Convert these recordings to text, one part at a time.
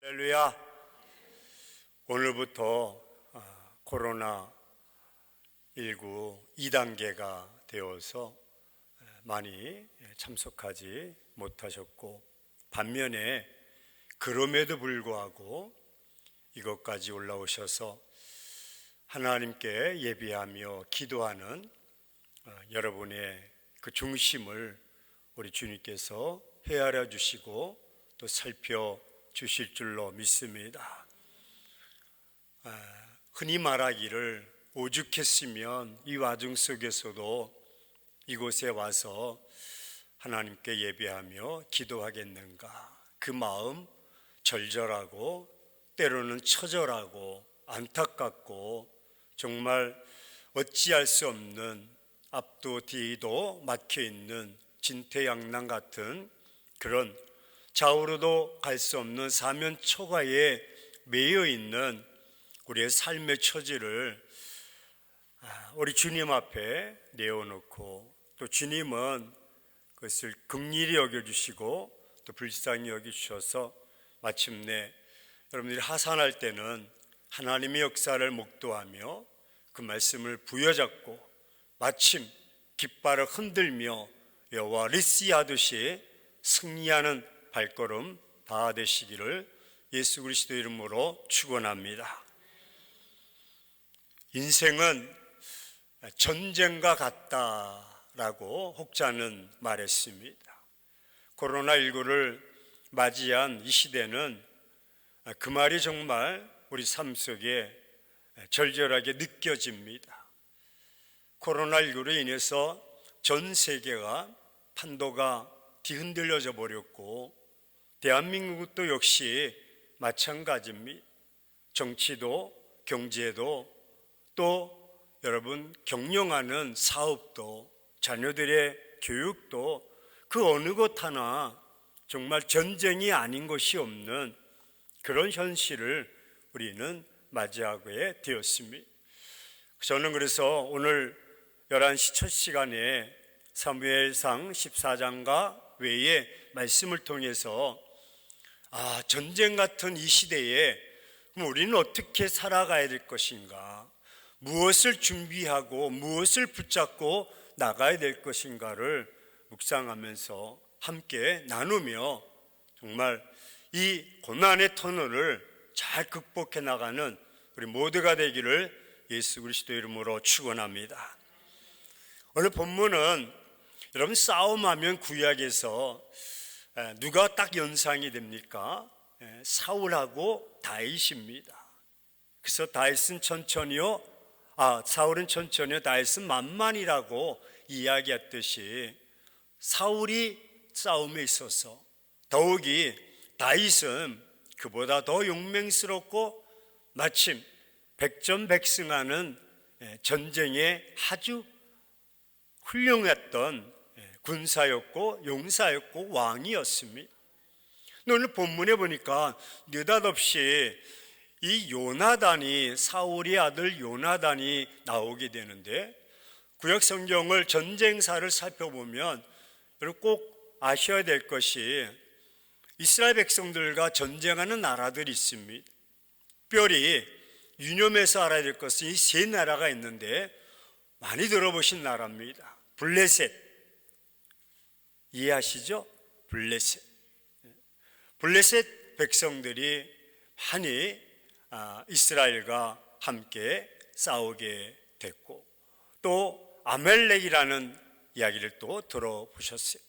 할렐루야. 오늘부터 코로나19 2단계가 되어서 많이 참석하지 못하셨고, 반면에 그럼에도 불구하고 이것까지 올라오셔서 하나님께 예배하며 기도하는 여러분의 그 중심을 우리 주님께서 헤아려 주시고 또 살펴 주실 줄로 믿습니다. 흔히 말하기를 오죽했으면 이 와중 속에서도 이곳에 와서 하나님께 예배하며 기도하겠는가. 그 마음 절절하고 때로는 처절하고 안타깝고 정말 어찌할 수 없는 앞도 뒤도 막혀있는 진퇴양난 같은 그런 좌우로도 갈 수 없는 사면초가에 매여 있는 우리의 삶의 처지를 우리 주님 앞에 내어놓고, 또 주님은 그것을 긍휼히 여겨주시고 또 불쌍히 여겨주셔서 마침내 여러분들이 하산할 때는 하나님의 역사를 목도하며 그 말씀을 부여잡고 마침 깃발을 흔들며 여호와 리시하듯이 승리하는 발걸음 다 되시기를 예수 그리스도 이름으로 축원합니다. 인생은 전쟁과 같다라고 혹자는 말했습니다. 코로나19를 맞이한 이 시대는 그 말이 정말 우리 삶 속에 절절하게 느껴집니다. 코로나19로 인해서 전 세계가 판도가 뒤흔들려져 버렸고, 대한민국도 역시 마찬가지입니다. 정치도 경제도 또 여러분 경영하는 사업도 자녀들의 교육도 그 어느 것 하나 정말 전쟁이 아닌 것이 없는 그런 현실을 우리는 맞이하게 되었습니다. 저는 그래서 오늘 11시 첫 시간에 사무엘상 14장과 외에 말씀을 통해서 전쟁 같은 이 시대에 그럼 우리는 어떻게 살아가야 될 것인가, 무엇을 준비하고 무엇을 붙잡고 나가야 될 것인가를 묵상하면서 함께 나누며 정말 이 고난의 터널을 잘 극복해 나가는 우리 모두가 되기를 예수 그리스도 이름으로 축원합니다. 오늘 본문은 여러분 싸움하면 구약에서 누가 딱 연상이 됩니까? 사울하고 다윗입니다. 그래서 다윗은 천천히요, 사울은 천천히요, 다윗은 만만이라고 이야기했듯이 사울이 싸움에 있어서 더욱이 다윗은 그보다 더 용맹스럽고 마침 백전백승하는 전쟁에 아주 훌륭했던 군사였고 용사였고 왕이었습니다. 오늘 본문에 보니까 느닷없이 이 요나단이, 사울의 아들 요나단이 나오게 되는데, 구약 성경을 전쟁사를 살펴보면 여러분 꼭 아셔야 될 것이 이스라엘 백성들과 전쟁하는 나라들이 있습니다. 특별히 유념해서 알아야 될 것은 이 세 나라가 있는데 많이 들어보신 나라입니다. 블레셋, 이해하시죠? 블레셋 백성들이 많이 이스라엘과 함께 싸우게 됐고, 또 아멜렉이라는 이야기를 또 들어보셨어요.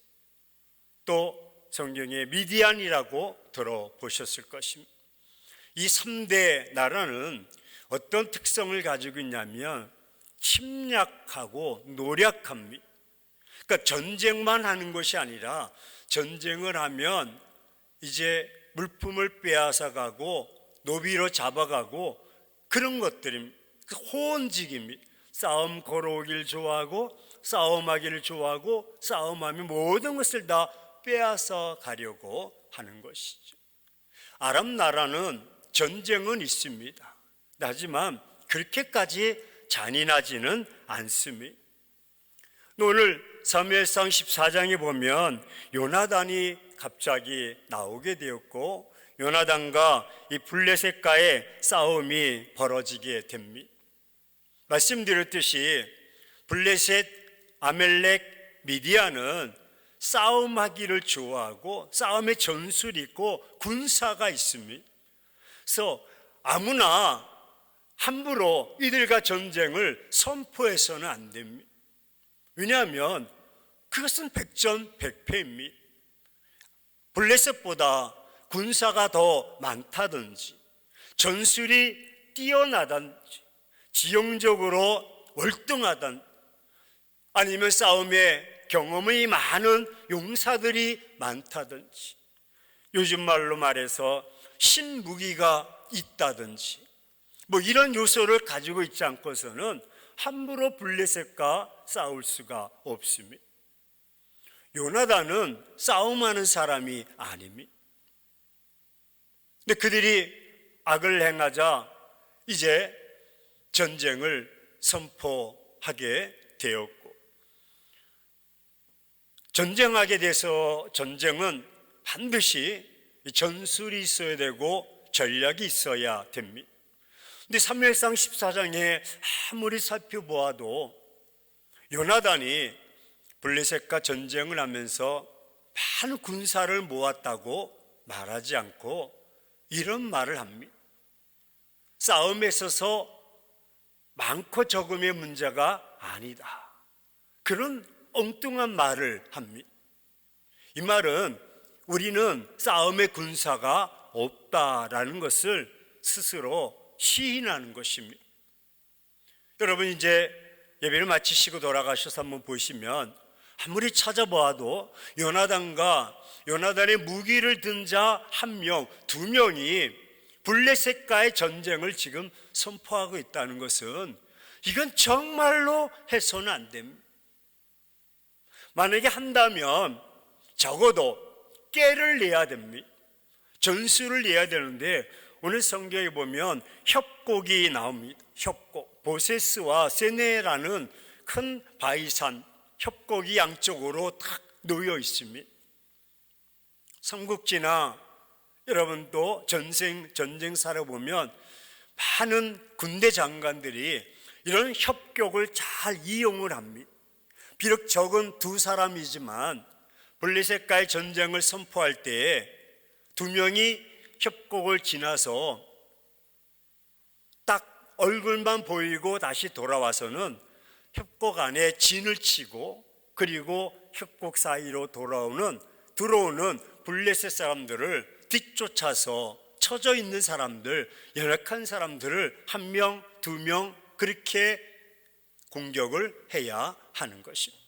또 성경에 미디안이라고 들어보셨을 것입니다. 이 3대 나라는 어떤 특성을 가지고 있냐면 침략하고 노략합니다. 그러니까 전쟁만 하는 것이 아니라 전쟁을 하면 이제 물품을 빼앗아 가고 노비로 잡아가고 그런 것들입니다. 호언직입니다. 싸움 걸어오기를 좋아하고 싸움하기를 좋아하고 싸움하면 모든 것을 다 빼앗아 가려고 하는 것이죠. 아람 나라는 전쟁은 있습니다. 하지만 그렇게까지 잔인하지는 않습니다. 오늘 사무엘상 14장에 보면 요나단이 갑자기 나오게 되었고, 요나단과 이 블레셋과의 싸움이 벌어지게 됩니다. 말씀드렸듯이 블레셋, 아멜렉, 미디안은 싸움하기를 좋아하고 싸움의 전술이 있고 군사가 있습니다. 그래서 아무나 함부로 이들과 전쟁을 선포해서는 안 됩니다. 왜냐하면 그것은 백전백패입니다. 블레셋보다 군사가 더 많다든지 전술이 뛰어나든지 지형적으로 월등하든 아니면 싸움에 경험이 많은 용사들이 많다든지 요즘 말로 말해서 신무기가 있다든지 뭐 이런 요소를 가지고 있지 않고서는 함부로 블레셋과 싸울 수가 없습니다. 요나단은 싸움하는 사람이 아닙니다. 근데 그들이 악을 행하자 이제 전쟁을 선포하게 되었고, 전쟁하게 돼서 전쟁은 반드시 전술이 있어야 되고 전략이 있어야 됩니다. 근데 사무엘상 14장에 아무리 살펴보아도 요나단이 블레셋과 전쟁을 하면서 많은 군사를 모았다고 말하지 않고 이런 말을 합니다. 싸움에 있어서 많고 적음의 문제가 아니다. 그런 엉뚱한 말을 합니다. 이 말은 우리는 싸움의 군사가 없다라는 것을 스스로 시인하는 것입니다. 여러분 이제 예배를 마치시고 돌아가셔서 한번 보시면 아무리 찾아보아도 요나단의 무기를 든 자 한 명, 두 명이 블레셋과의 전쟁을 지금 선포하고 있다는 것은 이건 정말로 해서는 안 됩니다. 만약에 한다면 적어도 깨를 내야 됩니다. 전술을 내야 되는데 오늘 성경에 보면 협곡이 나옵니다. 협곡, 보세스와 세네라는 큰 바위산 협곡이 양쪽으로 탁 놓여 있습니다. 삼국지나 여러분도 전쟁사를 보면 많은 군대 장관들이 이런 협곡을 잘 이용을 합니다. 비록 적은 두 사람이지만 블레셋과의 전쟁을 선포할 때에 두 명이 협곡을 지나서 딱 얼굴만 보이고 다시 돌아와서는 협곡 안에 진을 치고 그리고 협곡 사이로 들어오는 블레셋 사람들을 뒤쫓아서 처져 있는 사람들, 연약한 사람들을 한 명, 두 명 그렇게 공격을 해야 하는 것입니다.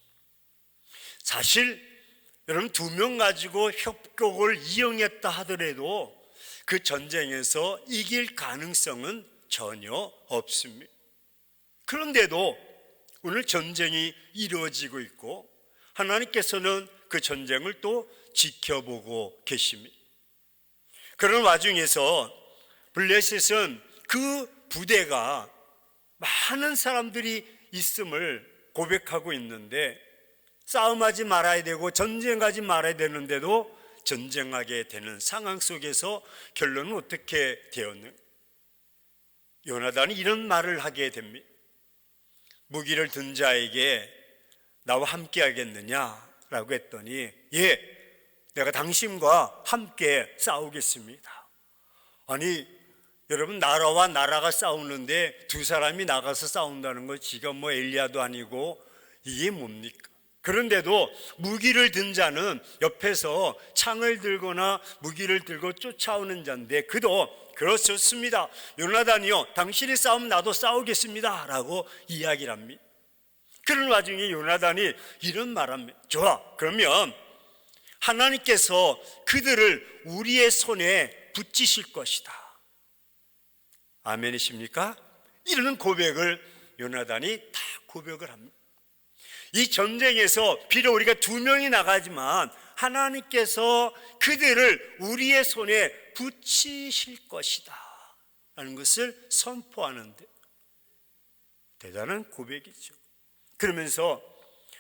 사실 여러분 두 명 가지고 협곡을 이용했다 하더라도 그 전쟁에서 이길 가능성은 전혀 없습니다. 그런데도 오늘 전쟁이 이루어지고 있고 하나님께서는 그 전쟁을 또 지켜보고 계십니다. 그런 와중에서 블레셋은 그 부대가 많은 사람들이 있음을 고백하고 있는데 싸움하지 말아야 되고 전쟁하지 말아야 되는데도 전쟁하게 되는 상황 속에서 결론은 어떻게 되었는가? 요나단이 이런 말을 하게 됩니다. 무기를 든 자에게 나와 함께 하겠느냐라고 했더니 예, 내가 당신과 함께 싸우겠습니다. 아니 여러분 나라와 나라가 싸우는데 두 사람이 나가서 싸운다는 거 지금 뭐 엘리야도 아니고 이게 뭡니까? 그런데도 무기를 든 자는 옆에서 창을 들거나 무기를 들고 쫓아오는 자인데 그도 그렇습니다. 요나단이요 당신이 싸우면 나도 싸우겠습니다 라고 이야기를 합니다. 그런 와중에 요나단이 이런 말합니다. 좋아, 그러면 하나님께서 그들을 우리의 손에 붙이실 것이다. 아멘이십니까? 이런 고백을 요나단이 다 고백을 합니다. 이 전쟁에서 비록 우리가 두 명이 나가지만 하나님께서 그들을 우리의 손에 붙이실 것이다 라는 것을 선포하는데 대단한 고백이죠. 그러면서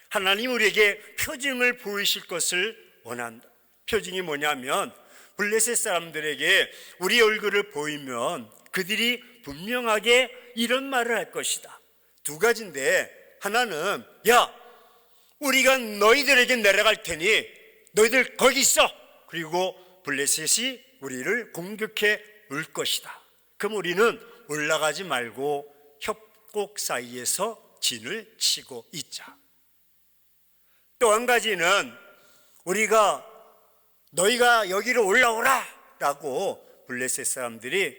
하나님 우리에게 표징을 보이실 것을 원한다. 표징이 뭐냐면 블레셋 사람들에게 우리 얼굴을 보이면 그들이 분명하게 이런 말을 할 것이다. 두 가지인데, 하나는 야, 우리가 너희들에게 내려갈 테니 너희들 거기 있어. 그리고 블레셋이 우리를 공격해 올 것이다. 그럼 우리는 올라가지 말고 협곡 사이에서 진을 치고 있자. 또 한 가지는 우리가 너희가 여기로 올라오라 라고 블레셋 사람들이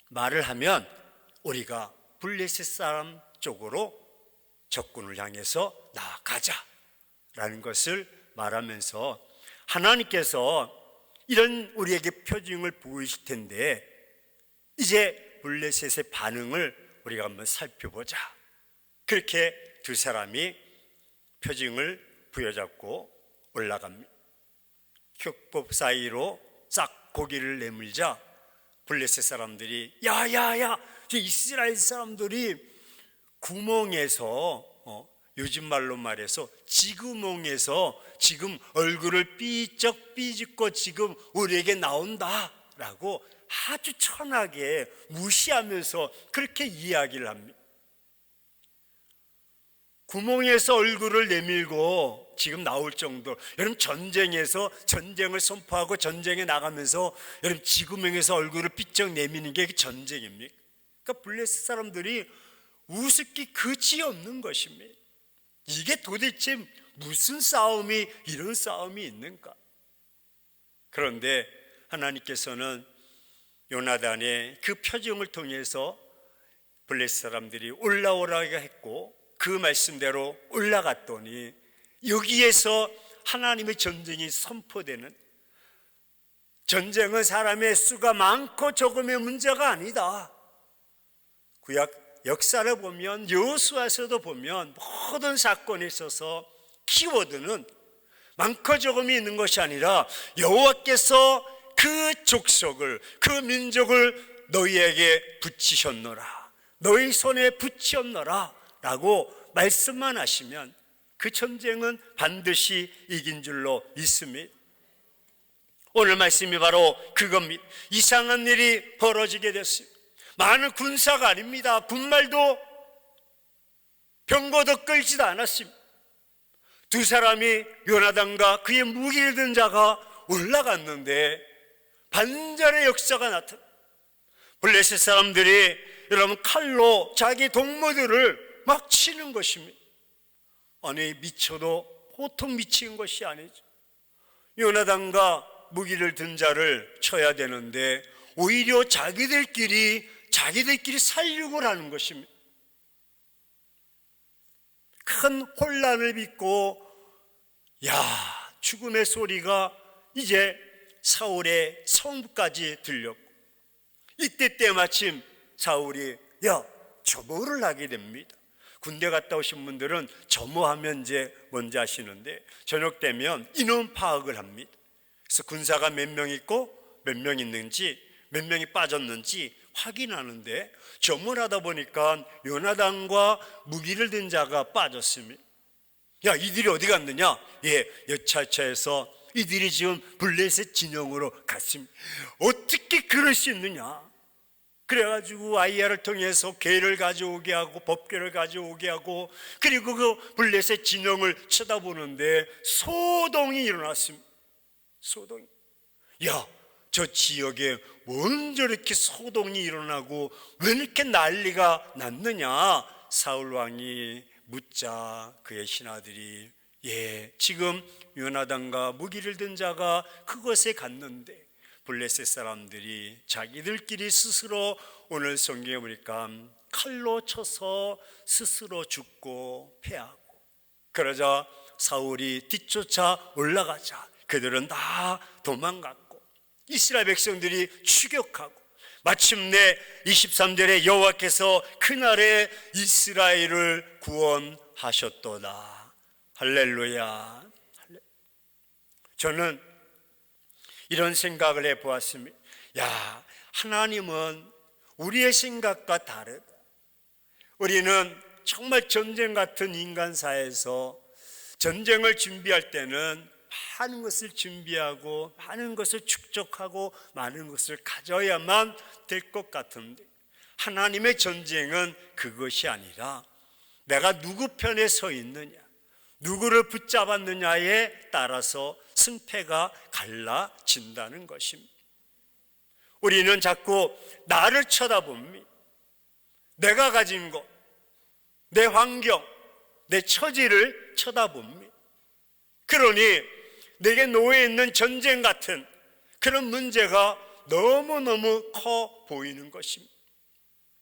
말을 하면 우리가 블레셋 사람 쪽으로 적군을 향해서 나아가자 라는 것을 말하면서 하나님께서 이런 우리에게 표징을 보이실 텐데 이제 블레셋의 반응을 우리가 한번 살펴보자. 그렇게 두 사람이 표징을 부여잡고 올라갑니다. 협곡 사이로 싹 고개를 내밀자 블레셋 사람들이 야야야, 이스라엘 사람들이 구멍에서 요즘 말로 말해서 지구멍에서 지금 얼굴을 삐쩍 삐집고 지금 우리에게 나온다 라고 아주 천하게 무시하면서 그렇게 이야기를 합니다. 구멍에서 얼굴을 내밀고 지금 나올 정도, 여러분 전쟁에서 전쟁을 선포하고 전쟁에 나가면서 여러분 지구멍에서 얼굴을 삐쩍 내미는 게 전쟁입니까? 그러니까 블레셋 사람들이 우습기 그지 없는 것입니다. 이게 도대체 무슨 싸움이 이런 싸움이 있는가? 그런데 하나님께서는 요나단의 그 표징을 통해서 블레셋 사람들이 올라오라고 했고 그 말씀대로 올라갔더니 여기에서 하나님의 전쟁이 선포되는, 전쟁은 사람의 수가 많고 적음의 문제가 아니다. 구약 역사를 보면 여호수아서도 보면 모든 사건에 있어서 키워드는 많고 적음이 있는 것이 아니라 여호와께서 그 족속을, 그 민족을 너희에게 붙이셨노라, 너희 손에 붙이었노라 라고 말씀만 하시면 그 전쟁은 반드시 이긴 줄로 믿습니다. 오늘 말씀이 바로 그겁니다. 이상한 일이 벌어지게 됐습니다. 많은 군사가 아닙니다. 군말도 병거도 끌지도 않았습니다. 두 사람이 요나단과 그의 무기를 든 자가 올라갔는데 반전의 역사가 나타나. 블레셋 사람들이 여러분 칼로 자기 동무들을 막 치는 것입니다. 아니 미쳐도 보통 미친 것이 아니죠. 요나단과 무기를 든 자를 쳐야 되는데 오히려 자기들끼리 살육을 하는 것입니다. 큰 혼란을 빚고 죽음의 소리가 이제 사울의 성까지 들렸고 이때 때마침 사울이 점호를 하게 됩니다. 군대 갔다 오신 분들은 점호하면 이제 뭔지 아시는데 저녁 되면 인원 파악을 합니다. 그래서 군사가 몇 명 있고 몇 명 있는지 몇 명이 빠졌는지 확인하는데 점호를 하다 보니까 요나단과 무기를 든 자가 빠졌습니다. 이들이 어디 갔느냐? 여차차해서 이들이 지금 블레셋 진영으로 갔습니다. 어떻게 그럴 수 있느냐? 그래가지고 아이야를 통해서 괴를 가져오게 하고 법궤를 가져오게 하고 그리고 그 블레셋 진영을 쳐다보는데 소동이 일어났습니다. 소동이. 저 지역에 뭔 저렇게 소동이 일어나고 왜 이렇게 난리가 났느냐? 사울 왕이 묻자 그의 신하들이 지금 요나단과 무기를 든 자가 그곳에 갔는데 블레셋 사람들이 자기들끼리 스스로 오늘 성경에 보니까 칼로 쳐서 스스로 죽고 패하고 그러자 사울이 뒤쫓아 올라가자 그들은 다 도망갔고 이스라엘 백성들이 추격하고 마침내 23절에 여호와께서 그날에 이스라엘을 구원하셨도다. 할렐루야. 저는 이런 생각을 해보았습니다. 하나님은 우리의 생각과 다르다. 우리는 정말 전쟁 같은 인간사에서 전쟁을 준비할 때는 많은 것을 준비하고 많은 것을 축적하고 많은 것을 가져야만 될 것 같은데, 하나님의 전쟁은 그것이 아니라 내가 누구 편에 서 있느냐, 누구를 붙잡았느냐에 따라서 승패가 갈라진다는 것입니다. 우리는 자꾸 나를 쳐다봅니다. 내가 가진 것, 내 환경, 내 처지를 쳐다봅니다. 그러니 내게 놓여 있는 전쟁 같은 그런 문제가 너무너무 커 보이는 것입니다.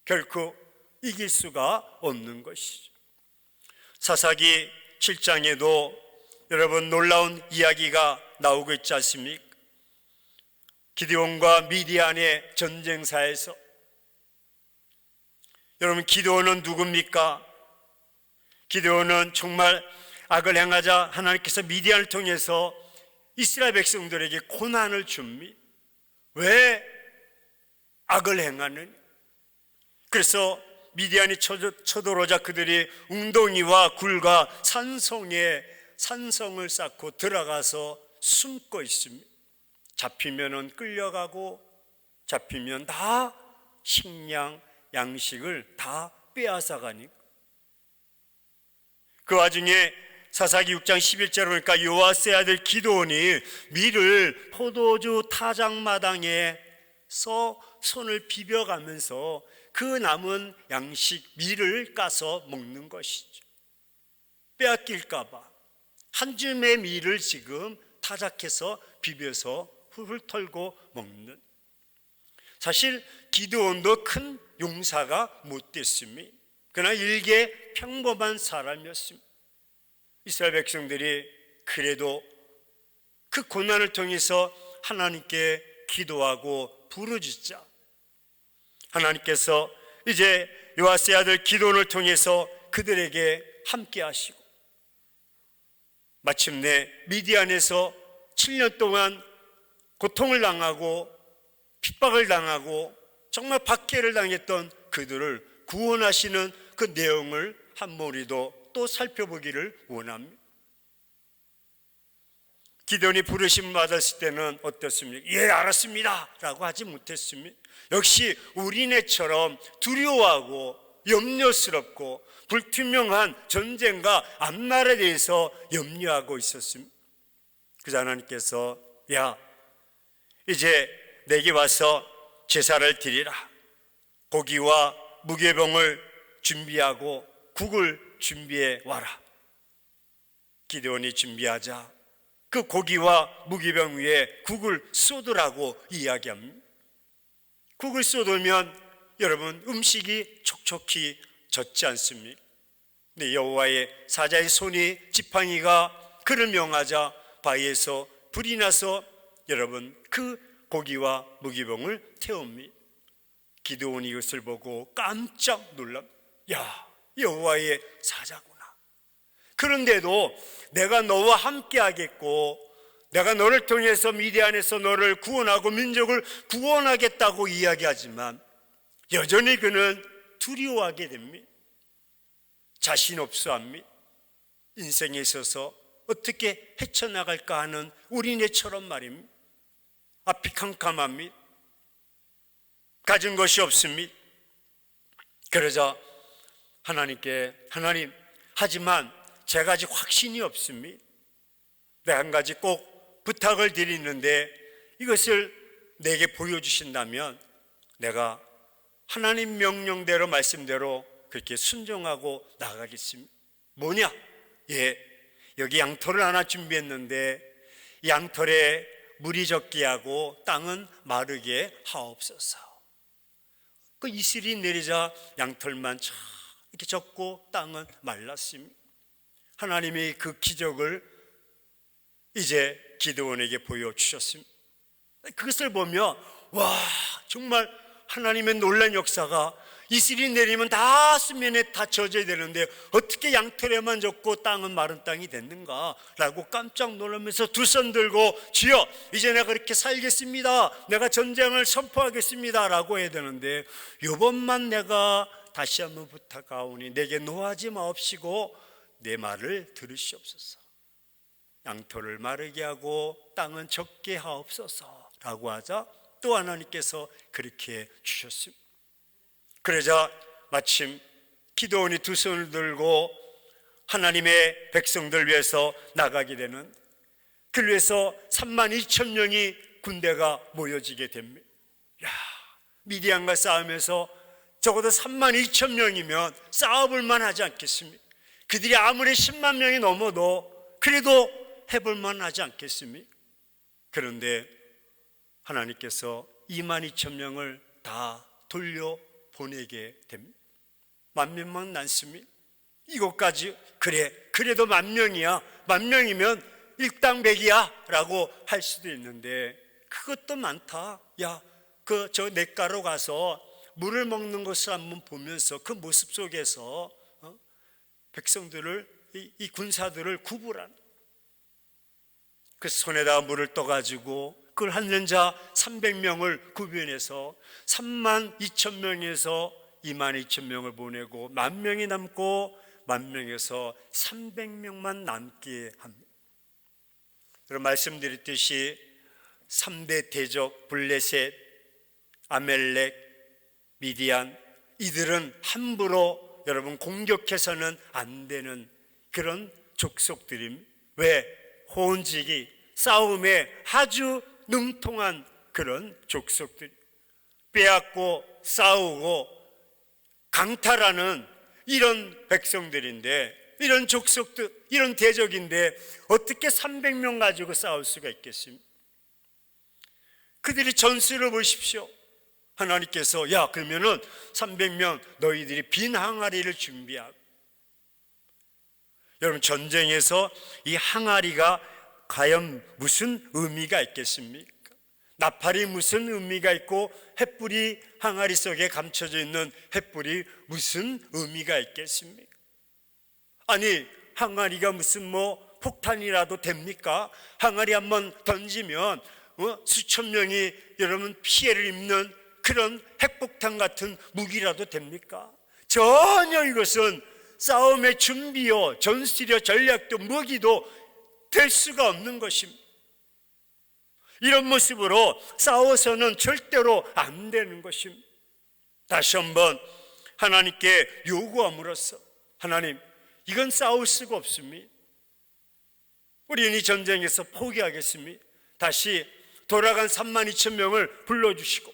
결코 이길 수가 없는 것이죠. 사사기 7장에도 여러분 놀라운 이야기가 나오고 있지 않습니까? 기드온과 미디안의 전쟁사에서 여러분, 기드온은 누굽니까? 기드온은 정말 악을 행하자 하나님께서 미디안을 통해서 이스라엘 백성들에게 고난을 줍니다. 왜 악을 행하느냐? 그래서 미디안이 쳐들어오자 그들이 웅덩이와 굴과 산성을 쌓고 들어가서 숨고 있습니다. 잡히면은 끌려가고, 잡히면 다 식량, 양식을 다 빼앗아가니까. 그 와중에 사사기 6장 11절에 보니까 요아스의 아들 기드온이 밀을 포도주 타작마당에서 손을 비벼가면서 그 남은 양식 밀을 까서 먹는 것이죠. 빼앗길까 봐 한 줌의 밀을 지금 타작해서 비벼서 훌훌 털고 먹는. 사실 기드온도 큰 용사가 못 됐습니다. 그러나 일개 평범한 사람이었습니다. 이스라엘 백성들이 그래도 그 고난을 통해서 하나님께 기도하고 부르짖자 하나님께서 이제 요아스의 아들 기드온을 통해서 그들에게 함께 하시고, 마침내 미디안에서 7년 동안 고통을 당하고 핍박을 당하고 정말 박해를 당했던 그들을 구원하시는 그 내용을 한 무리도 또 살펴보기를 원합니다. 기드온이 부르심 받았을 때는 어떻습니까? 예, 알았습니다 라고 하지 못했습니다. 역시 우리네처럼 두려워하고 염려스럽고 불투명한 전쟁과 앞날에 대해서 염려하고 있었습니다. 그래서 하나님께서 야, 이제 내게 와서 제사를 드리라. 고기와 무교병을 준비하고 국을 준비해 와라. 기드온이 준비하자 그 고기와 무교병 위에 국을 쏟으라고 이야기합니다. 국을 쏟으면 여러분 음식이 촉촉히 젖지 않습니까? 근데 여호와의 사자의 손이 지팡이가 그를 명하자 바위에서 불이 나서 여러분 그 고기와 무교병을 태웁니다. 기드온이 이것을 보고 깜짝 놀랍. 야, 여호와의 사자구나. 그런데도 내가 너와 함께 하겠고 내가 너를 통해서 미디안에서 너를 구원하고 민족을 구원하겠다고 이야기하지만 여전히 그는 두려워하게 됩니다. 자신 없어 합니다. 인생에 있어서 어떻게 헤쳐나갈까 하는 우리네처럼 말입니다. 앞이 캄캄합니다. 가진 것이 없습니다. 그러자 하나님께 하나님, 하지만 제가 아직 확신이 없습니다. 내가 한 가지 꼭 부탁을 드리는데 이것을 내게 보여주신다면 내가 하나님 명령대로 말씀대로 그렇게 순종하고 나가겠습니다. 뭐냐? 예, 여기 양털을 하나 준비했는데 양털에 물이 적게 하고 땅은 마르게 하옵소서. 그 이슬이 내리자 양털만 쫙 이렇게 젖고 땅은 말랐습니다. 하나님이 그 기적을 이제 기드온에게 보여주셨습니다. 그것을 보며 와, 정말 하나님의 놀라운 역사가, 이슬이 내리면 다 수면에 다 젖어야 되는데 어떻게 양털에만 젖고 땅은 마른 땅이 됐는가 라고 깜짝 놀라면서 두 손 들고 주여 이제 내가 그렇게 살겠습니다, 내가 전쟁을 선포하겠습니다 라고 해야 되는데, 요번만 내가 다시 한번 부탁하오니 내게 노하지 마옵시고 내 말을 들으시옵소서. 양토를 마르게 하고 땅은 적게 하옵소서 라고 하자 또 하나님께서 그렇게 주셨습니다. 그러자 마침 기드온이 두 손을 들고 하나님의 백성들 위해서 나가게 되는, 그를 위해서 32,000명이 군대가 모여지게 됩니다. 야, 미디안과 싸우면서 적어도 32,000명이면 싸워볼 만하지 않겠습니까? 그들이 아무리 10만 명이 넘어도 그래도 해볼 만하지 않겠습니까? 그런데 하나님께서 22,000명을 다 돌려보내게 됩니다. 10,000명 남습니다. 이것까지 그래, 그래도 10,000명이야, 10,000명이면 일당백이야 라고 할 수도 있는데, 그것도 많다. 야, 저 냇가로 가서 물을 먹는 것을 한번 보면서 그 모습 속에서 백성들을, 이 군사들을 구분하는, 그 손에다 물을 떠가지고 그걸 핥는 자 300명을 구별해서 32,000명에서 22,000명을 보내고 10,000명이 남고 10,000명에서 300명만 남게 합니다. 그럼 말씀드렸듯이 3대 대적 블레셋, 아멜렉, 미디안, 이들은 함부로 여러분 공격해서는 안 되는 그런 족속들임. 왜? 호온지기, 싸움에 아주 능통한 그런 족속들, 빼앗고 싸우고 강탈하는 이런 백성들인데, 이런 족속들, 이런 대적인데 어떻게 300명 가지고 싸울 수가 있겠습니까? 그들이 전술을 보십시오. 하나님께서 야, 그러면은 300명 너희들이 빈 항아리를 준비하고. 여러분, 전쟁에서 이 항아리가 과연 무슨 의미가 있겠습니까? 나팔이 무슨 의미가 있고 횃불이 항아리 속에 감춰져 있는 횃불이 무슨 의미가 있겠습니까? 아니, 항아리가 무슨 폭탄이라도 됩니까? 항아리 한번 던지면 수천 명이 여러분 피해를 입는 그런 핵폭탄 같은 무기라도 됩니까? 전혀 이것은 싸움의 준비요, 전술이요, 전략도 무기도 될 수가 없는 것입니다. 이런 모습으로 싸워서는 절대로 안 되는 것입니다. 다시 한번 하나님께 요구함으로써, 하나님, 이건 싸울 수가 없습니다. 우리는 이 전쟁에서 포기하겠습니다. 다시 돌아간 32,000명을 불러주시고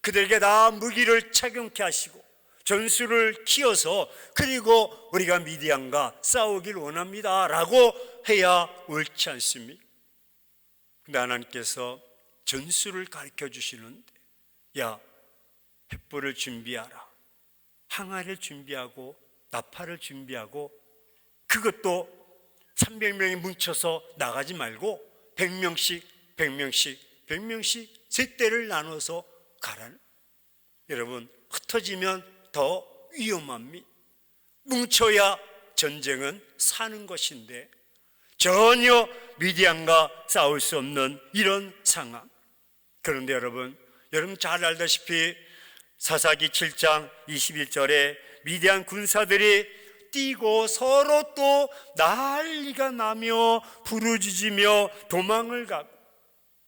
그들에게 다 무기를 착용케 하시고 전술을 키워서, 그리고 우리가 미디안과 싸우길 원합니다 라고 해야 옳지 않습니까? 근데 하나님께서 전술을 가르쳐 주시는데, 야, 횃불을 준비하라, 항아리를 준비하고 나팔을 준비하고, 그것도 300명이 뭉쳐서 나가지 말고 100명씩 100명씩 100명씩 세 대를 나눠서 가라는. 여러분, 흩어지면 더 위험합니다. 뭉쳐야 전쟁은 사는 것인데 전혀 미디안과 싸울 수 없는 이런 상황. 그런데 여러분 잘 알다시피 사사기 7장 21절에 미디안 군사들이 뛰고 서로 또 난리가 나며 부르짖으며 도망을 가고,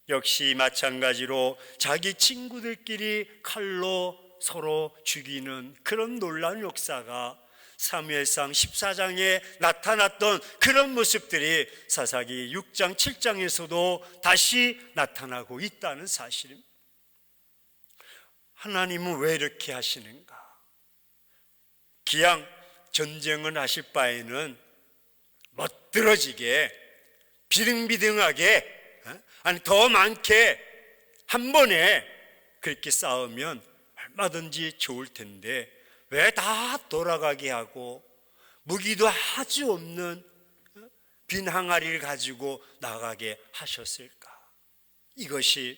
역시 마찬가지로 자기 친구들끼리 칼로 서로 죽이는 그런 놀라운 역사가 사무엘상 14장에 나타났던 그런 모습들이 사사기 6장 7장에서도 다시 나타나고 있다는 사실입니다. 하나님은 왜 이렇게 하시는가? 기왕 전쟁을 하실 바에는 멋들어지게 비등비등하게, 아니 더 많게 한 번에 그렇게 싸우면 얼마든지 좋을 텐데 왜 다 돌아가게 하고 무기도 아주 없는 빈 항아리를 가지고 나가게 하셨을까? 이것이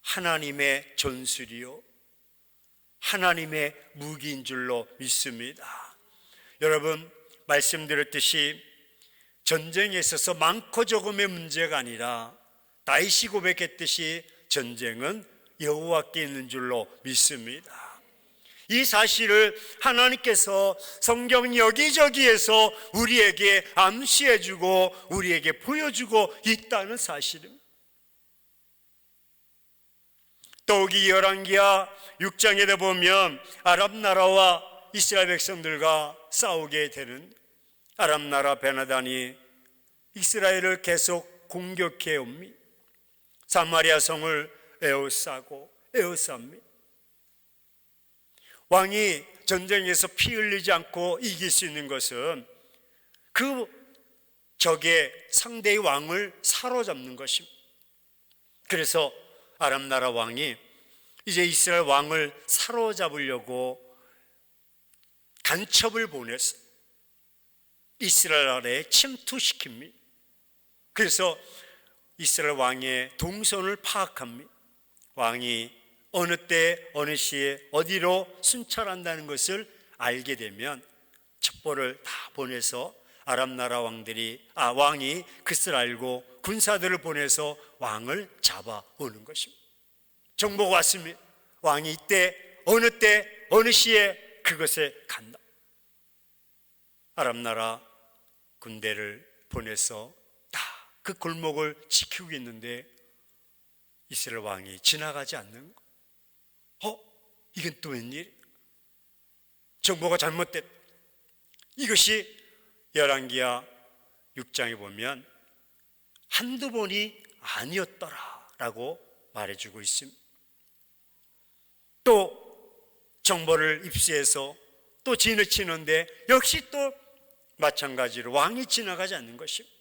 하나님의 전술이요, 하나님의 무기인 줄로 믿습니다. 여러분, 말씀드렸듯이 전쟁에 있어서 많고 적음의 문제가 아니라 다윗이 고백했듯이 전쟁은 여호와께 있는 줄로 믿습니다. 이 사실을 하나님께서 성경 여기저기에서 우리에게 암시해주고 우리에게 보여주고 있다는 사실입니다. 더욱이 열왕기하 6장에 보면 아랍 나라와 이스라엘 백성들과 싸우게 되는, 아랍 나라 베나단이 이스라엘을 계속 공격해 옵니다. 사마리아 성을 에워쌉니다. 왕이 전쟁에서 피 흘리지 않고 이길 수 있는 것은 그 적의 상대의 왕을 사로잡는 것입니다. 그래서 아랍 나라 왕이 이제 이스라엘 왕을 사로잡으려고 간첩을 보내서 이스라엘 아래에 침투시킵니다. 그래서 이스라엘 왕의 동선을 파악합니다. 왕이 어느 때 어느 시에 어디로 순찰한다는 것을 알게 되면 첩보를 다 보내서 아랍 나라 왕이 그것을 알고 군사들을 보내서 왕을 잡아오는 것입니다. 정보가 왔습니다. 왕이 이때 어느 시에 그것에 간다. 아랍 나라 군대를 보내서 다 그 골목을 지키고 있는데 이스라엘 왕이 지나가지 않는 거. 이건 또 웬일? 정보가 잘못됐다. 이것이 열왕기하 6장에 보면 한두 번이 아니었더라라고 말해주고 있습니다. 또 정보를 입수해서 또 진을 치는데 역시 또 마찬가지로 왕이 지나가지 않는 것입니다.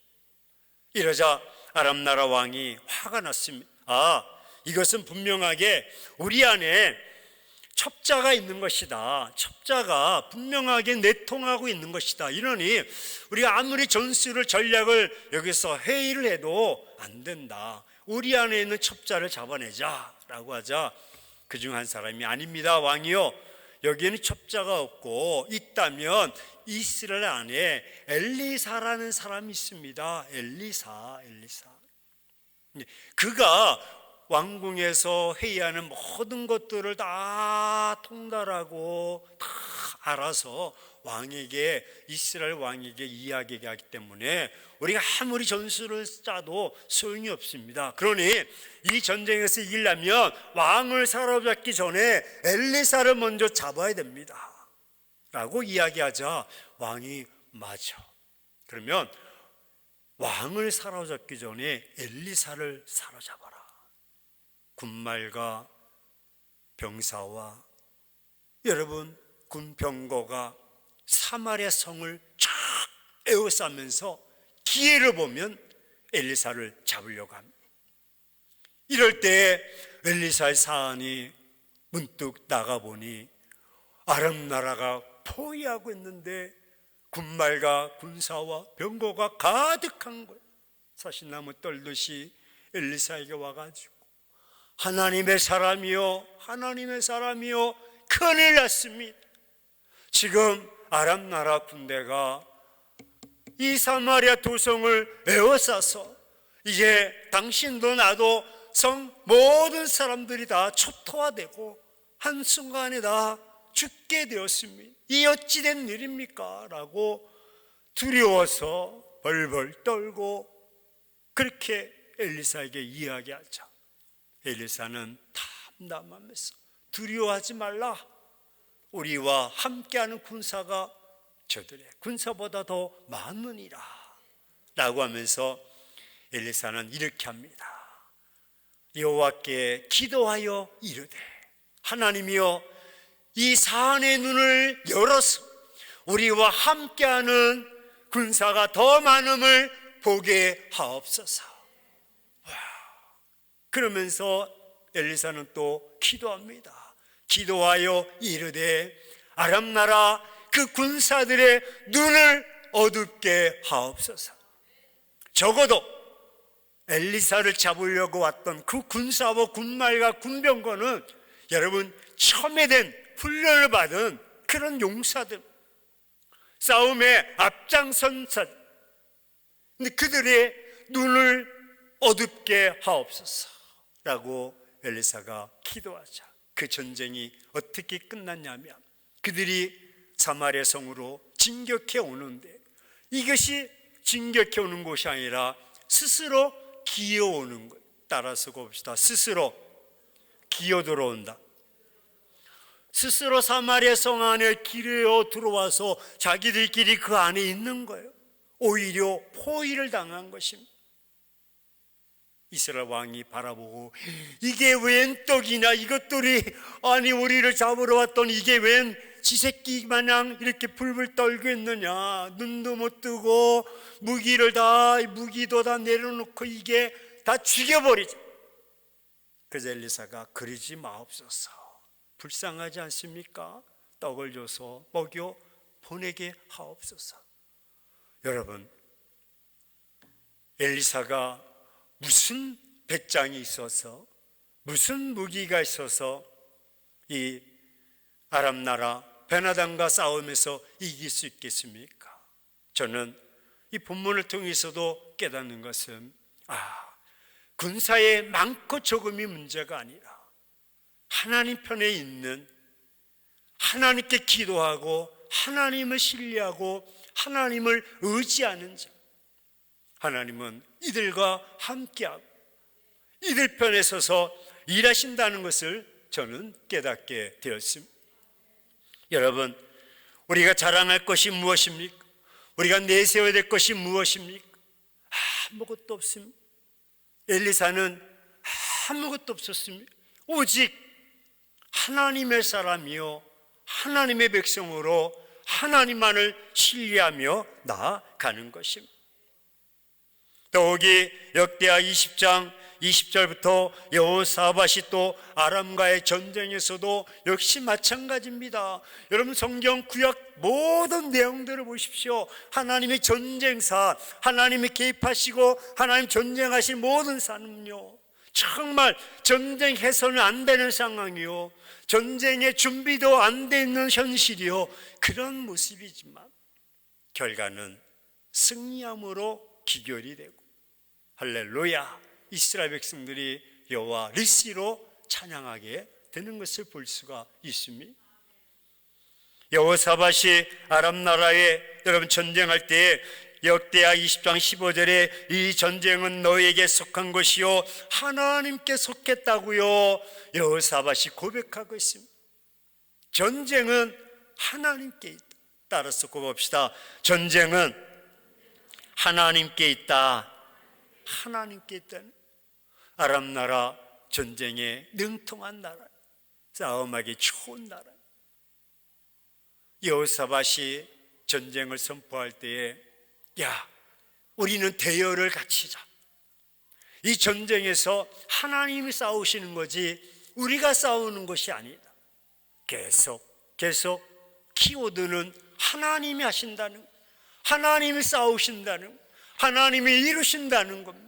이러자 아랍 나라 왕이 화가 났습니다. 이것은 분명하게 우리 안에 첩자가 있는 것이다. 첩자가 분명하게 내통하고 있는 것이다. 이러니 우리가 아무리 전술을 전략을 여기서 회의를 해도 안 된다. 우리 안에 있는 첩자를 잡아내자라고 하자 그 중 한 사람이 아닙니다. 왕이요, 여기에는 첩자가 없고 있다면 이스라엘 안에 엘리사라는 사람이 있습니다. 엘리사. 그가 왕궁에서 회의하는 모든 것들을 다 통달하고 다 알아서 이스라엘 왕에게 이야기하기 때문에 우리가 아무리 전술을 짜도 소용이 없습니다. 그러니 이 전쟁에서 이기려면 왕을 사로잡기 전에 엘리사를 먼저 잡아야 됩니다 라고 이야기하자 왕이 맞아, 그러면 왕을 사로잡기 전에 엘리사를 사로잡아라. 군말과 병사와 여러분 군병거가 사마리아 성을 쫙 에워싸면서 기회를 보면 엘리사를 잡으려고 합니다. 이럴 때 엘리사의 사안이 문득 나가보니 아랍 나라가 포위하고 있는데 군말과 군사와 병거가 가득한 거예요. 사시나무 떨듯이 엘리사에게 와가지고 하나님의 사람이요 큰일 났습니다. 지금 아랍 나라 군대가 이 사마리아 도성을 에워싸서 이제 당신도 나도 성 모든 사람들이 다 초토화되고 한순간에 다 죽게 되었습니다. 이 어찌된 일입니까? 라고 두려워서 벌벌 떨고 그렇게 엘리사에게 이야기하자 엘리사는 담담하면서 두려워하지 말라. 우리와 함께하는 군사가 저들의 군사보다 더 많으니라 라고 하면서 엘리사는 이렇게 합니다. 여호와께 기도하여 이르되 하나님이여 이 사안의 눈을 열어서 우리와 함께하는 군사가 더 많음을 보게 하옵소서. 그러면서 엘리사는 또 기도합니다. 기도하여 이르되 아랍 나라 그 군사들의 눈을 어둡게 하옵소서. 적어도 엘리사를 잡으려고 왔던 그 군사와 군말과 군병거는 여러분 첨예된 훈련을 받은 그런 용사들, 싸움에 앞장선 자, 근데 그들의 눈을 어둡게 하옵소서 라고 엘리사가 기도하자 그 전쟁이 어떻게 끝났냐면 그들이 사마리아 성으로 진격해 오는데 이것이 진격해 오는 것이 아니라 스스로 기어오는 것. 따라서 봅시다. 스스로 기어 들어온다. 스스로 사마리아 성 안에 기어 들어와서 자기들끼리 그 안에 있는 거예요. 오히려 포위를 당한 것입니다. 이스라엘 왕이 바라보고 이게 웬 떡이냐, 이것들이 아니 우리를 잡으러 왔더니 이게 웬 쥐새끼 마냥 이렇게 불불 떨고 있느냐, 눈도 못 뜨고 무기도 다 내려놓고 이게 다 죽여버리자. 그래서 엘리사가 그러지 마옵소서, 불쌍하지 않습니까? 떡을 줘서 먹여 보내게 하옵소서. 여러분, 엘리사가 무슨 배짱이 있어서 무슨 무기가 있어서 이 아람 나라 베나단과 싸움에서 이길 수 있겠습니까? 저는 이 본문을 통해서도 깨닫는 것은 군사의 많고 적음이 문제가 아니라 하나님 편에 있는, 하나님께 기도하고 하나님을 신뢰하고 하나님을 의지하는 자, 하나님은 이들과 함께하고 이들 편에 서서 일하신다는 것을 저는 깨닫게 되었습니다. 여러분, 우리가 자랑할 것이 무엇입니까? 우리가 내세워야 될 것이 무엇입니까? 아무것도 없습니다. 엘리사는 아무것도 없었습니다. 오직 하나님의 사람이요 하나님의 백성으로 하나님만을 신뢰하며 나아가는 것입니다. 더욱이 역대하 20장 20절부터 여호사밧이 또 아람과의 전쟁에서도 역시 마찬가지입니다. 여러분, 성경 구약 모든 내용들을 보십시오. 하나님의 전쟁사, 하나님이 개입하시고 하나님 전쟁하신 모든 사람은요, 정말 전쟁해서는 안 되는 상황이요, 전쟁의 준비도 안 돼 있는 현실이요, 그런 모습이지만 결과는 승리함으로 기결이 되고 할렐루야, 이스라엘 백성들이 여호와 르시로 찬양하게 되는 것을 볼 수가 있습니다. 여호사밧이 아람 나라에 여러분 전쟁할 때 역대하 20장 15절에 이 전쟁은 너에게 속한 것이요 하나님께 속했다고요 여호사밧이 고백하고 있습니다. 전쟁은 하나님께 있다. 따라서 봅시다. 전쟁은 하나님께 있다. 하나님께 있다는, 아람 나라 전쟁에 능통한 나라, 싸움하기 좋은 나라. 여호사밧이 전쟁을 선포할 때에 우리는 대열을 갖추자. 이 전쟁에서 하나님이 싸우시는 거지 우리가 싸우는 것이 아니다. 계속 키워드는 하나님이 하신다는, 하나님이 싸우신다는, 하나님이 이루신다는 겁니다.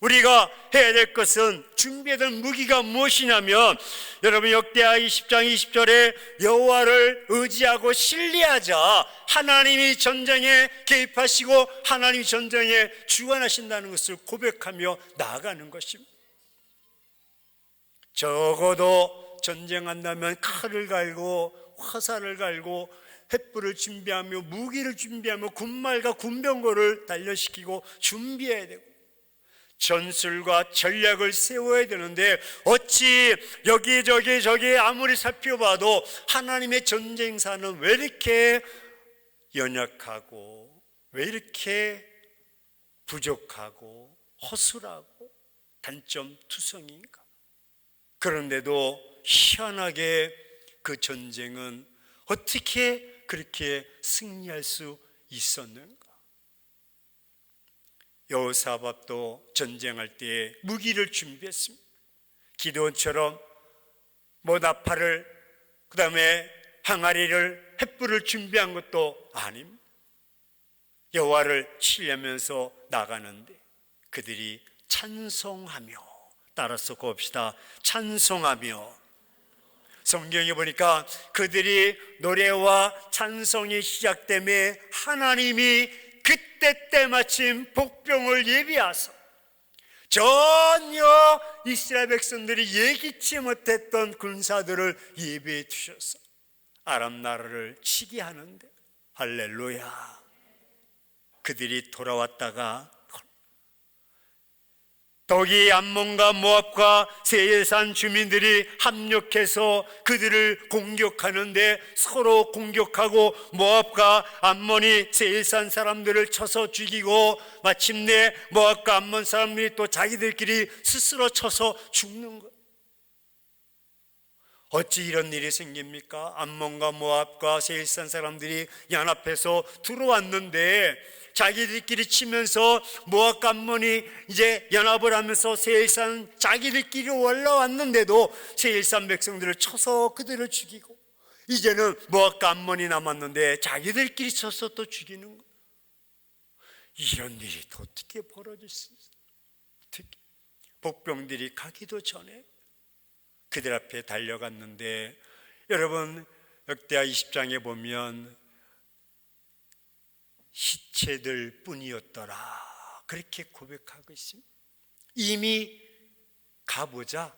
우리가 해야 될 것은 준비된 무기가 무엇이냐면, 여러분 역대하 20장 20절에 여호와를 의지하고 신뢰하자. 하나님이 전쟁에 개입하시고 하나님이 전쟁에 주관하신다는 것을 고백하며 나아가는 것입니다. 적어도 전쟁한다면 칼을 갈고 화살을 갈고 횃불을 준비하며 무기를 준비하며 군말과 군병거를 단련시키고 준비해야 되고 전술과 전략을 세워야 되는데, 어찌 여기저기 아무리 살펴봐도 하나님의 전쟁사는 왜 이렇게 연약하고 왜 이렇게 부족하고 허술하고 단점투성인가? 그런데도 희한하게 그 전쟁은 어떻게 그렇게 승리할 수 있었는가? 여호사밧도 전쟁할 때 무기를 준비했습니다. 기드온처럼 나팔을, 그 다음에 항아리를, 횃불을 준비한 것도 아닙니다. 여호와를 신뢰하면서 나가는데 그들이 찬송하며, 따라서 봅시다. 찬송하며. 성경에 보니까 그들이 노래와 찬송이 시작되며 하나님이 그때 때마침 복병을 예비하사 전혀 이스라엘 백성들이 예기치 못했던 군사들을 예비해 주셔서 아람 나라를 치게 하는데, 할렐루야. 그들이 돌아왔다가 더기 암몬과 모압과 세일산 주민들이 합력해서 그들을 공격하는데, 서로 공격하고 모압과 암몬이 세일산 사람들을 쳐서 죽이고, 마침내 모압과 암몬 사람들이 또 자기들끼리 스스로 쳐서 죽는 것. 어찌 이런 일이 생깁니까? 암몬과 모압과 세일산 사람들이 연합해서 들어왔는데, 자기들끼리 치면서 모압과 암몬이 이제 연합을 하면서 세일산 자기들끼리 올라왔는데도 세일산 백성들을 쳐서 그들을 죽이고, 이제는 모압과 암몬이 남았는데 자기들끼리 쳐서 또 죽이는 거. 이런 일이 어떻게 벌어질 수 있어요? 어떻게? 복병들이 가기도 전에 그들 앞에 달려갔는데, 여러분 역대하 20장에 보면 시체들 뿐이었더라 그렇게 고백하고 있습니다. 이미 가보자,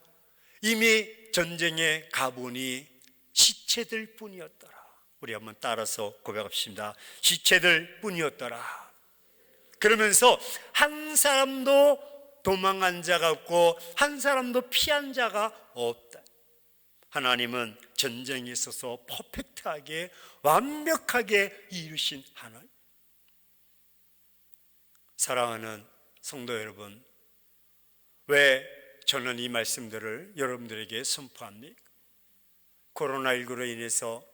이미 전쟁에 가보니 시체들 뿐이었더라. 우리 한번 따라서 고백합시다. 시체들 뿐이었더라. 그러면서 한 사람도 도망한 자가 없고 한 사람도 피한 자가 없다. 하나님은 전쟁에 있어서 퍼펙트하게 완벽하게 이루신 하나님. 사랑하는 성도 여러분, 왜 저는 이 말씀들을 여러분들에게 선포합니까? 코로나19로 인해서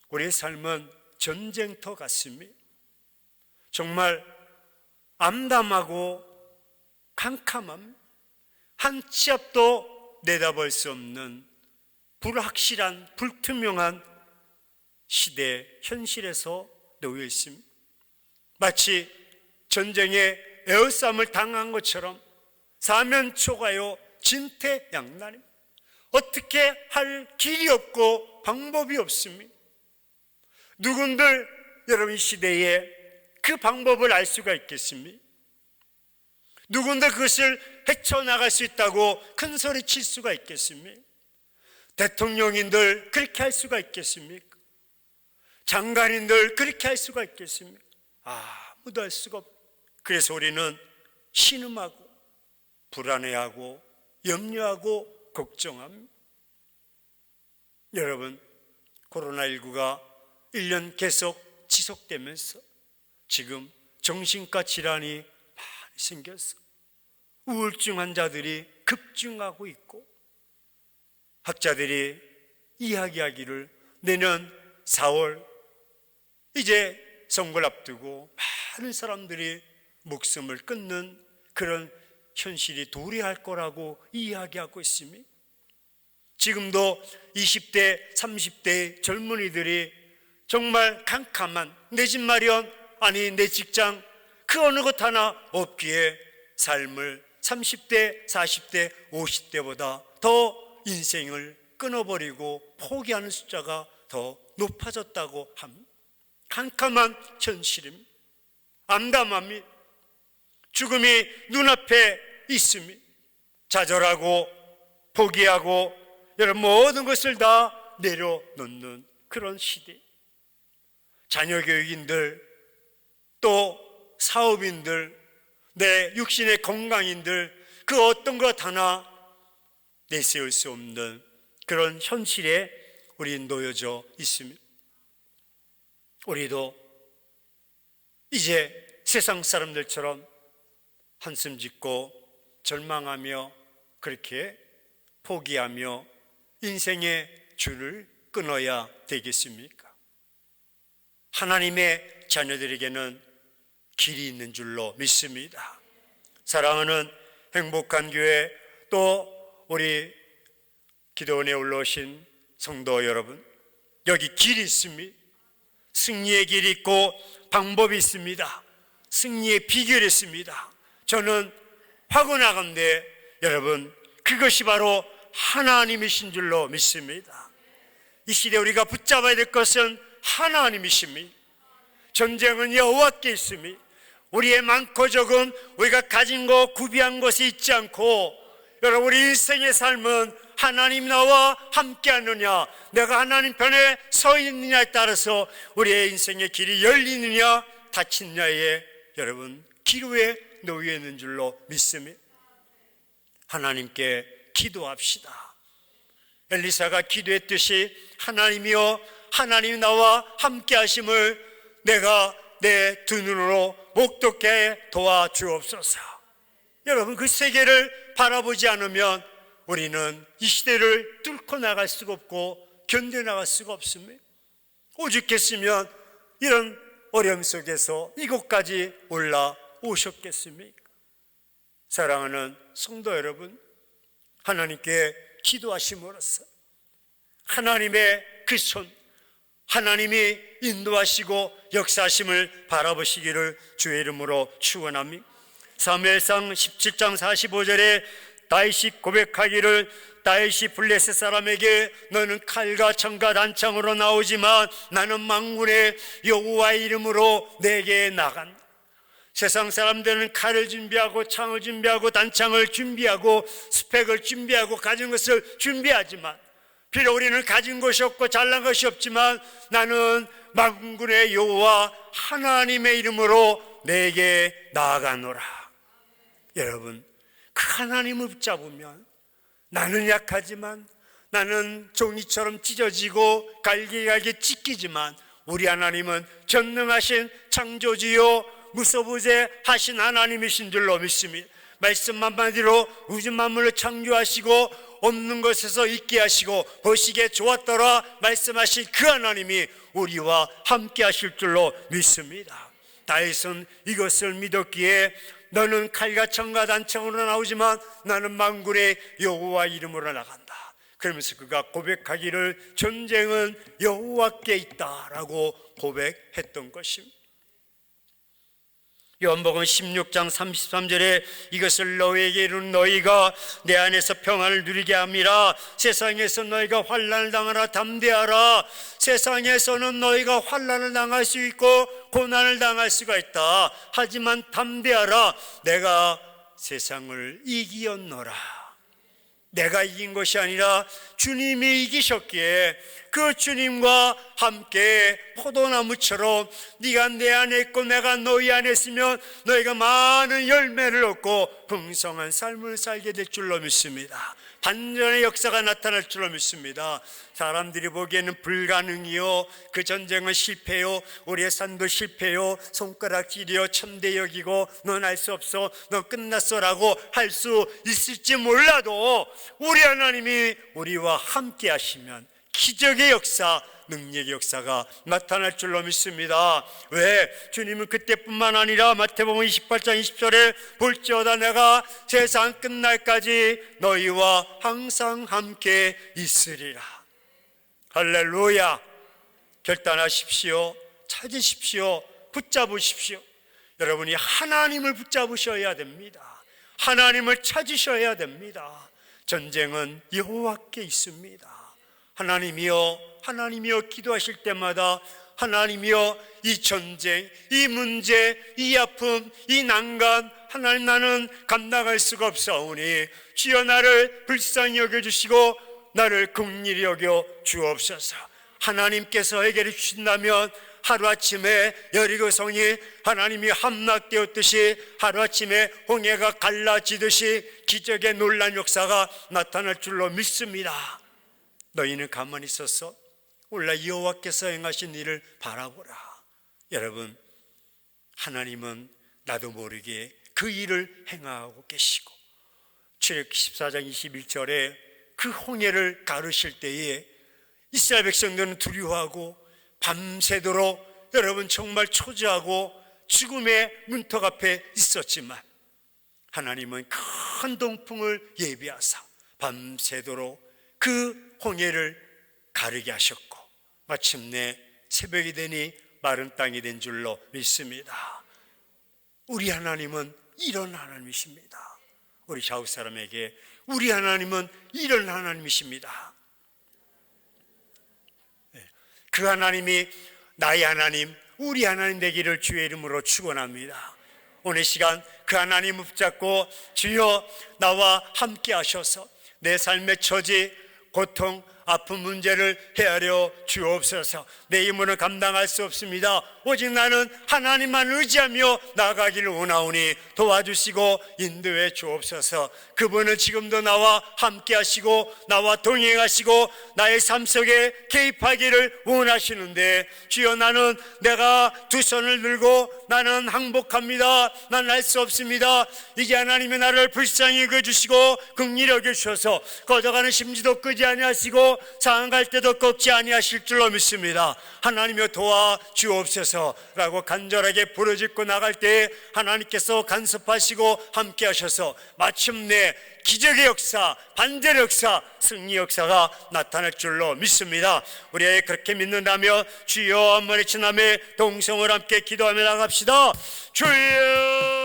우리의 삶은 전쟁터 같습니다. 정말 암담하고 캄캄함, 한 치 앞도 내다볼 수 없는 불확실한 불투명한 시대 현실에서 놓여 있습니다. 마치 전쟁에 에워싸움을 당한 것처럼 사면초가요 진퇴양난입니다. 어떻게 할 길이 없고 방법이 없습니다. 누군들 여러분 이 시대에 그 방법을 알 수가 있겠습니까? 누군들 그것을 헤쳐나갈 수 있다고 큰 소리 칠 수가 있겠습니까? 대통령인들 그렇게 할 수가 있겠습니까? 장관인들 그렇게 할 수가 있겠습니까? 아무도 할 수가 없고, 그래서 우리는 신음하고 불안해하고 염려하고 걱정합니다. 여러분, 코로나19가 1년 계속 지속되면서 지금 정신과 질환이 많이 생겨서 우울증 환자들이 급증하고 있고, 학자들이 이야기하기를 내년 4월 이제 선거를 앞두고 많은 사람들이 목숨을 끊는 그런 현실이 도래할 거라고 이야기하고 있습니다. 지금도 20대, 30대 젊은이들이 정말 캄캄한 내 집 마련, 아니 내 직장, 그 어느 것 하나 없기에 삶을 30대, 40대, 50대보다 더 인생을 끊어버리고 포기하는 숫자가 더 높아졌다고 합니다. 캄캄한 현실입니다. 암담함이, 죽음이 눈앞에 있음이, 좌절하고 포기하고 여러분 모든 것을 다 내려놓는 그런 시대. 자녀 교육인들, 또 사업인들, 내 육신의 건강인들, 그 어떤 것 하나 내세울 수 없는 그런 현실에 우리 놓여져 있습니다. 우리도 이제 세상 사람들처럼 한숨 짓고 절망하며 그렇게 포기하며 인생의 줄을 끊어야 되겠습니까? 하나님의 자녀들에게는 길이 있는 줄로 믿습니다. 사랑하는 행복한 교회, 또 우리 기도원에 올라오신 성도 여러분, 여기 길이 있습니다. 승리의 길이 있고 방법이 있습니다. 승리의 비결이 있습니다. 저는 확언하건대 여러분, 그것이 바로 하나님이신 줄로 믿습니다. 이 시대에 우리가 붙잡아야 될 것은 하나님이십니다. 전쟁은 여호와께 있습니다. 우리의 많고 적음, 우리가 가진 것, 구비한 것이 있지 않고, 여러분, 우리 인생의 삶은 하나님 나와 함께 하느냐, 내가 하나님 편에 서 있느냐에 따라서 우리의 인생의 길이 열리느냐 닫히느냐에 여러분 기로에 놓여 있는 줄로 믿습니다. 하나님께 기도합시다. 엘리사가 기도했듯이 하나님이여, 하나님이 나와 함께 하심을 내가 내 두 눈으로 목독게 도와주옵소서. 여러분, 그 세계를 바라보지 않으면 우리는 이 시대를 뚫고 나갈 수가 없고 견뎌나갈 수가 없습니다. 오죽했으면 이런 어려움 속에서 이곳까지 올라오셨겠습니까? 사랑하는 성도 여러분, 하나님께 기도하심으로써 하나님의 그 손, 하나님이 인도하시고 역사하심을 바라보시기를 주의 이름으로 축원합니다. 사무엘상 17장 45절에 다윗이 고백하기를, 다윗이 블레셋 사람에게 너는 칼과 창과 단창으로 나오지만 나는 만군의 여호와의 이름으로 내게 나간다. 세상 사람들은 칼을 준비하고 창을 준비하고 단창을 준비하고 스펙을 준비하고 가진 것을 준비하지만, 비록 우리는 가진 것이 없고 잘난 것이 없지만 나는 만군의 여호와 하나님의 이름으로 내게 나아가노라. 여러분, 그 하나님을 붙잡으면 나는 약하지만, 나는 종이처럼 찢어지고 갈기갈기 찢기지만 우리 하나님은 전능하신 창조주요 무소부재하신 하나님이신 줄로 믿습니다. 말씀 한마디로 우주 만물을 창조하시고 없는 것에서 있게 하시고 보시기에 좋았더라 말씀하신 그 하나님이 우리와 함께 하실 줄로 믿습니다. 다윗은 이것을 믿었기에 너는 칼과 창과 단창으로 나오지만 나는 만군의 여호와 이름으로 나간다. 그러면서 그가 고백하기를 전쟁은 여호와께 있다라고 고백했던 것입니다. 요한복음 16장 33절에 이것을 너희에게 이룬 너희가 내 안에서 평안을 누리게 함이라. 세상에서 너희가 환난을 당하라 담대하라. 세상에서는 너희가 환난을 당할 수 있고 고난을 당할 수가 있다. 하지만 담대하라. 내가 세상을 이기었노라. 내가 이긴 것이 아니라 주님이 이기셨기에 그 주님과 함께 포도나무처럼 네가 내 안에 있고 내가 너희 안에 있으면 너희가 많은 열매를 얻고 풍성한 삶을 살게 될 줄로 믿습니다. 반전의 역사가 나타날 줄로 믿습니다. 사람들이 보기에는 불가능이요, 그 전쟁은 실패요, 우리의 산도 실패요, 손가락질이요, 천대 여기고 넌 할 수 없어, 넌 끝났어 라고 할 수 있을지 몰라도 우리 하나님이 우리와 함께 하시면 기적의 역사, 능력의 역사가 나타날 줄로 믿습니다. 왜? 주님은 그때뿐만 아니라 마태복음 28장 20절에 볼지어다 내가 세상 끝날까지 너희와 항상 함께 있으리라. 할렐루야. 결단하십시오. 찾으십시오. 붙잡으십시오. 여러분이 하나님을 붙잡으셔야 됩니다. 하나님을 찾으셔야 됩니다. 전쟁은 여호와께 있습니다. 하나님이여, 하나님이여 기도하실 때마다 하나님이여 이 전쟁, 이 문제, 이 아픔, 이 난간 하나님 나는 감당할 수가 없사오니 주여 나를 불쌍히 여겨주시고 나를 긍휼히 여겨 주옵소서. 하나님께서 해결해 주신다면 하루아침에 여리고성이 하나님이 함락되었듯이 하루아침에 홍해가 갈라지듯이 기적의 놀란 역사가 나타날 줄로 믿습니다. 너희는 가만히 있어서 올라 여호와께서 행하신 일을 바라보라. 여러분, 하나님은 나도 모르게 그 일을 행하고 계시고 출애굽기 14장 21절에 그 홍해를 가르실 때에 이스라엘 백성들은 두려워하고 밤새도록 여러분 정말 초조하고 죽음의 문턱 앞에 있었지만 하나님은 큰 동풍을 예비하사 밤새도록 그 홍해를 가르게 하셨고 마침내 새벽이 되니 마른 땅이 된 줄로 믿습니다. 우리 하나님은 이런 하나님이십니다. 우리 좌우 사람에게 우리 하나님은 이런 하나님이십니다. 그 하나님이 나의 하나님, 우리 하나님 되기를 주의 이름으로 축원합니다. 오늘 시간 그 하나님 붙잡고 주여 나와 함께 하셔서 내 삶의 처지, 고통, 아픈 문제를 헤아려 주옵소서. 내 힘으로 감당할 수 없습니다. 오직 나는 하나님만 의지하며 나아가기를 원하오니 도와주시고 인도해 주옵소서. 그분은 지금도 나와 함께 하시고 나와 동행하시고 나의 삶 속에 개입하기를 원하시는데 주여 나는 내가 두 손을 들고 나는 항복합니다. 난 할 수 없습니다. 이제 하나님이 나를 불쌍히 여겨주시고 긍휼히 여겨주셔서 꺼져가는 심지도 끄지 아니하시고 상할 때도 꺾지 아니하실 줄로 믿습니다. 하나님여 도와 주옵소서라고 간절하게 부르짖고 나갈 때 하나님께서 간섭하시고 함께 하셔서 마침내 기적의 역사, 반전의 역사, 승리 역사가 나타날 줄로 믿습니다. 우리 그렇게 믿는다며 주여 한번 외친 다음에 동성을 함께 기도하며 나갑시다. 주여